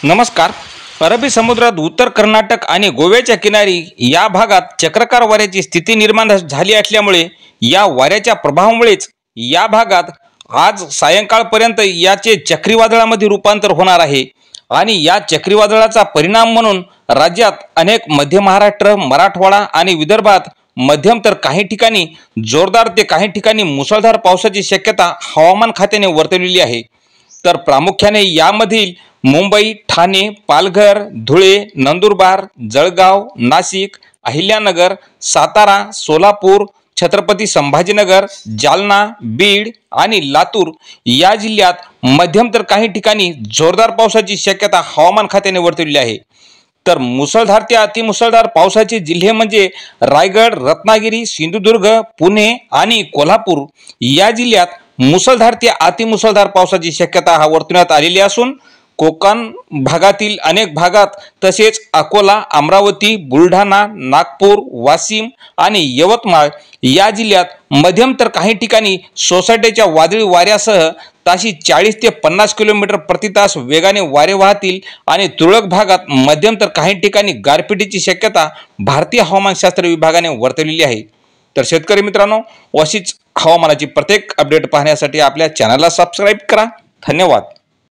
नमस्कार। अरबी समुद्रात उत्तर कर्नाटक आणि गोव्याच्या किनारी या भागात चक्राकार वाऱ्याची स्थिती निर्माण झाली असल्यामुळे या वाऱ्याच्या प्रभावामुळेच या भागात आज सायंकाळपर्यंत याचे चक्रीवादळामध्ये रूपांतर होणार आहे आणि या चक्रीवादळाचा परिणाम म्हणून राज्यात अनेक मध्य महाराष्ट्र, मराठवाडा आणि विदर्भात मध्यम तर काही ठिकाणी जोरदार ते काही ठिकाणी मुसळधार पावसाची शक्यता हवामान खात्याने वर्तवलेली आहे। तर प्रामुख्याने यामधील मुंबई, ठाणे, पालघर, धुळे, नंदुरबार, जळगाव, नाशिक, अहिल्यानगर, सातारा, सोलापूर, छत्रपती संभाजीनगर, जालना, बीड आणि लातूर या जिल्ह्यात मध्यम तर काही ठिकाणी जोरदार पावसाची शक्यता हवामान खात्याने वर्तवली आहे। तर मुसळधार ते अतिमुसळधार पावसाचे जिल्हे म्हणजे रायगड, रत्नागिरी, सिंधुदुर्ग, पुणे आणि कोल्हापूर या जिल्ह्यात मुसळधार ते अतिमुसळधार पावसाची शक्यता वर्तवण्यात आलेली असून कोकण भागातील अनेक भागात तसेच अकोला, अमरावती, बुलढाणा, नागपूर, वाशिम आणि यवतमाळ या जिल्ह्यात मध्यम तर काही ठिकाणी सोसाट्याच्या वादळी वाऱ्यासह ताशी 40 ते 50 किलोमीटर प्रति तास वेगाने वारे वाहतील आणि तुरळक भागात मध्यम तर काही ठिकाणी गारपिटीची शक्यता भारतीय हवामानशास्त्र विभागाने वर्तवलेली आहे। तर शेतकरी मित्रांनो, अशीच हवामानाची प्रत्येक अपडेट पाहण्यासाठी आपल्या चॅनलला सबस्क्राइब करा। धन्यवाद।